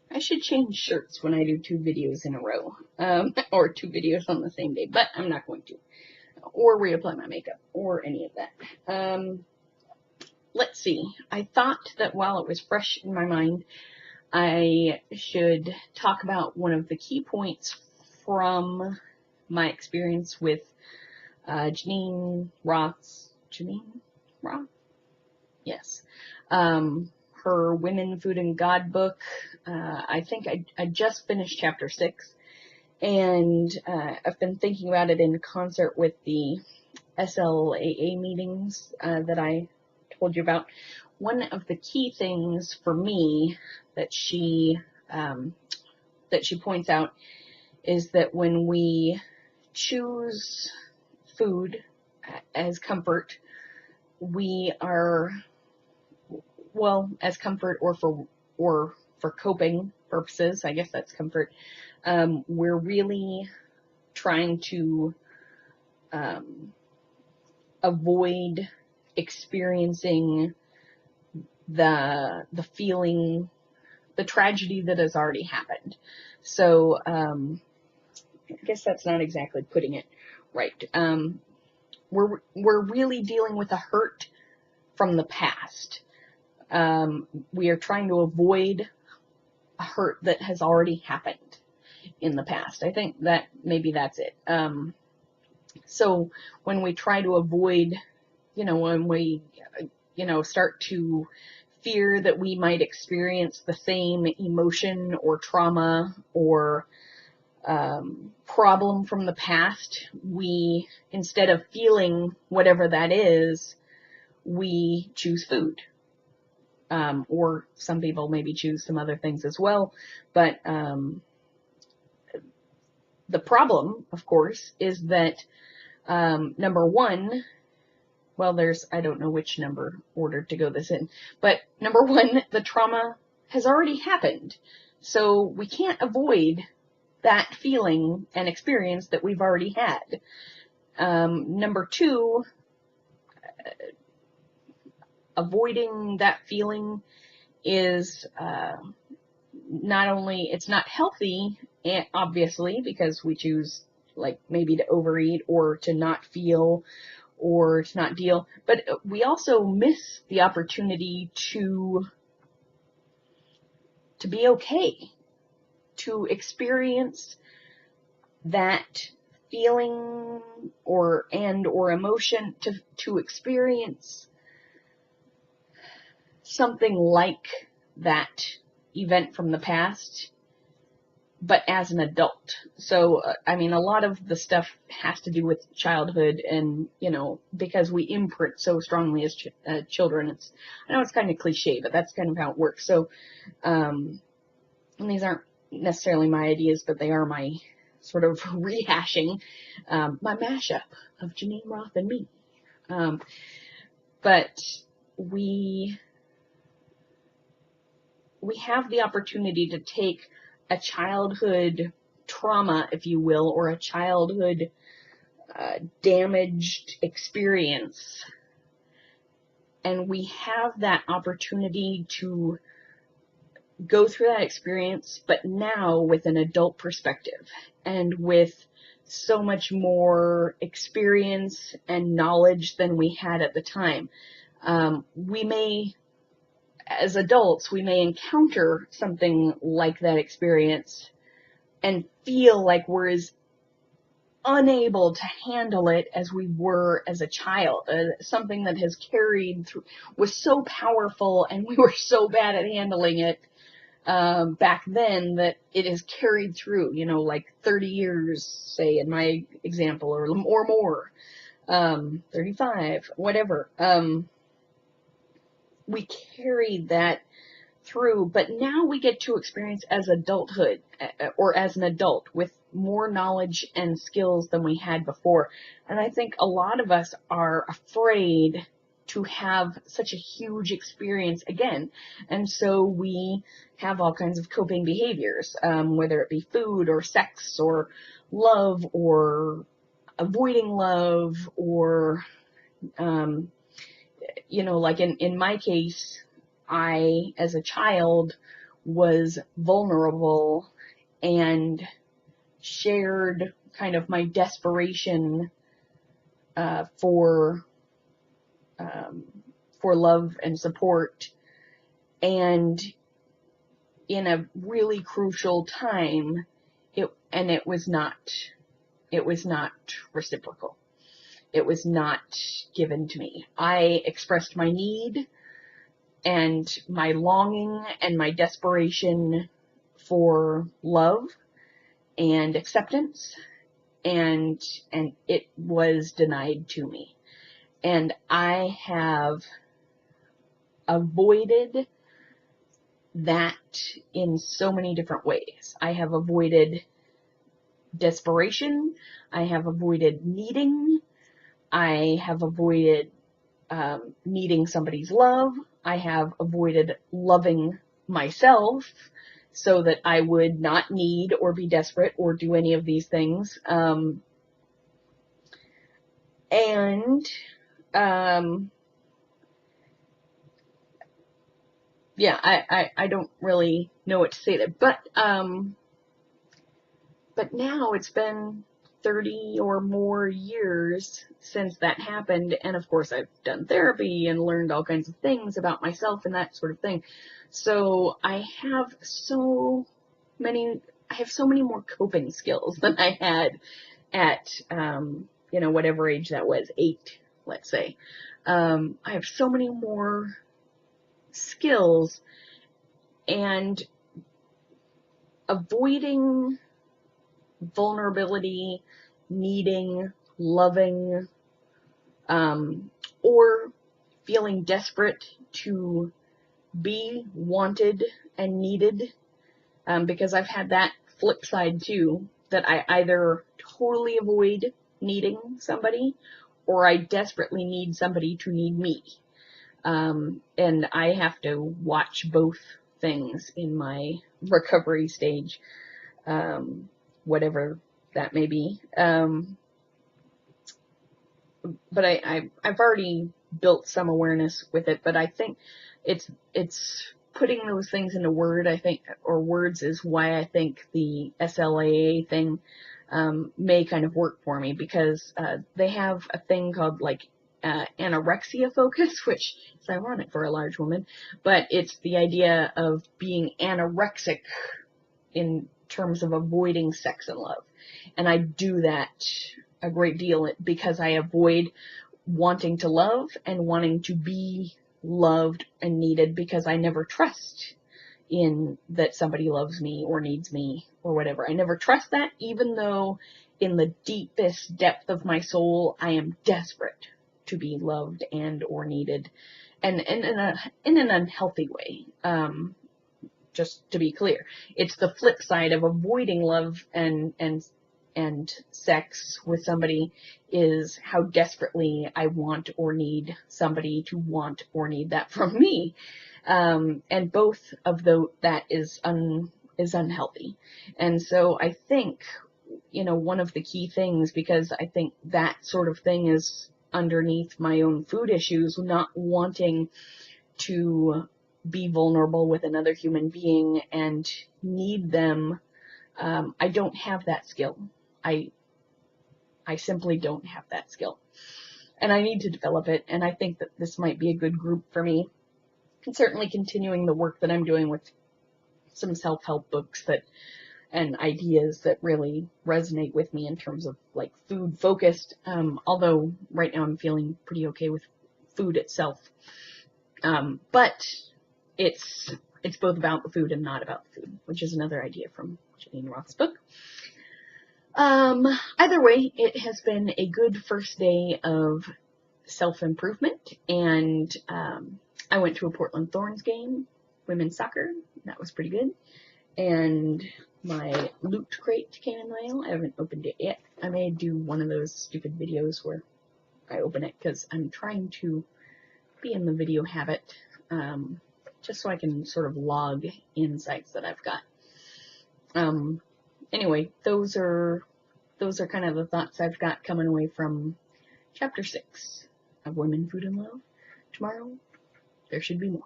I should change shirts when I do 2 videos in a row, or 2 videos on the same day, but I'm not going to. Or reapply my makeup, or any of that. Let's see. I thought that while it was fresh in my mind, I should talk about one of the key points from my experience with Janine Roth's, Janine Roth? Yes. Her Women, Food, and God book. I think I just finished chapter 6, and I've been thinking about it in concert with the SLAA meetings that I told you about. One of the key things for me that she points out is that when we choose food as comfort, we are, well, as comfort or for coping purposes, I guess that's comfort, we're really trying to avoid experiencing the feeling, the tragedy that has already happened. So I guess that's not exactly putting it right. We're really dealing with a hurt from the past. We are trying to avoid a hurt that has already happened in the past. I think that maybe that's it. So when we try to avoid, when we, start to fear that we might experience the same emotion or trauma or problem from the past, we, instead of feeling whatever that is, we choose food. Or some people maybe choose some other things as well. But the problem, of course, is that number one, well, I don't know which number order to go this in, but number one, the trauma has already happened. So we can't avoid that feeling and experience that we've already had. Number two, avoiding that feeling is not only, it's not healthy, obviously, because we choose like maybe to overeat or to not feel or to not deal, but we also miss the opportunity to be okay, to experience that feeling or emotion, to experience something like that event from the past, but as an adult. So, a lot of the stuff has to do with childhood and, because we imprint so strongly as children. I know it's kind of cliche, but that's kind of how it works. So, and these aren't necessarily my ideas, but they are my sort of rehashing, my mashup of Janine Roth and me. But we have the opportunity to take a childhood trauma, if you will, or a childhood damaged experience, and we have that opportunity to go through that experience, but now with an adult perspective and with so much more experience and knowledge than we had at the time. We may, as adults, we may encounter something like that experience and feel like we're as unable to handle it as we were as a child. Something that has carried through, was so powerful, and we were so bad at handling it back then that it has carried through, like 30 years, say, in my example, or more, 35, whatever. We carried that through, but now we get to experience as adulthood, or as an adult, with more knowledge and skills than we had before. And I think a lot of us are afraid to have such a huge experience again. And so we have all kinds of coping behaviors, whether it be food or sex or love or avoiding love or, like in my case, I, as a child, was vulnerable and shared kind of my desperation for love and support, and in a really crucial time, it was not reciprocal. It was not given to me. I expressed my need and my longing and my desperation for love and acceptance, and it was denied to me. And I have avoided that in so many different ways. I have avoided desperation. I have avoided needing. I have avoided needing somebody's love. I have avoided loving myself so that I would not need or be desperate or do any of these things. Yeah, I don't really know what to say there, but now it's been 30 or more years since that happened, and of course I've done therapy and learned all kinds of things about myself and that sort of thing. So I have so many more coping skills than I had at whatever age that was, 8, let's say. I have so many more skills, and avoiding vulnerability, needing, loving, or feeling desperate to be wanted and needed, because I've had that flip side too, that I either totally avoid needing somebody or I desperately need somebody to need me. And I have to watch both things in my recovery stage, whatever that may be. But I've already built some awareness with it, but I think it's putting those things into words is why I think the SLAA thing may kind of work for me, because they have a thing called anorexia focus, which is ironic for a large woman, but it's the idea of being anorexic in terms of avoiding sex and love. And I do that a great deal because I avoid wanting to love and wanting to be loved and needed, because I never trust in that somebody loves me or needs me or whatever. I never trust that, even though in the deepest depth of my soul I am desperate to be loved and or needed, and in an unhealthy way. Just to be clear, it's the flip side of avoiding love and sex with somebody, is how desperately I want or need somebody to want or need that from me. And both of that is unhealthy. And so I think, one of the key things, because I think that sort of thing is underneath my own food issues, not wanting to be vulnerable with another human being and need them. I don't have that skill. I simply don't have that skill, and I need to develop it. And I think that this might be a good group for me, and certainly continuing the work that I'm doing with some self-help books and ideas that really resonate with me in terms of food focused. Although right now I'm feeling pretty okay with food itself. But it's both about the food and not about the food, which is another idea from Janine Roth's book. Either way, it has been a good first day of self-improvement, and I went to a Portland Thorns game, women's soccer. That was pretty good. And my loot crate came in the mail. I haven't opened it yet. I may do one of those stupid videos where I open it, because I'm trying to be in the video habit, just so I can sort of log insights that I've got. Anyway, those are kind of the thoughts I've got coming away from chapter 6 of Women, Food, and Love. Tomorrow, there should be more.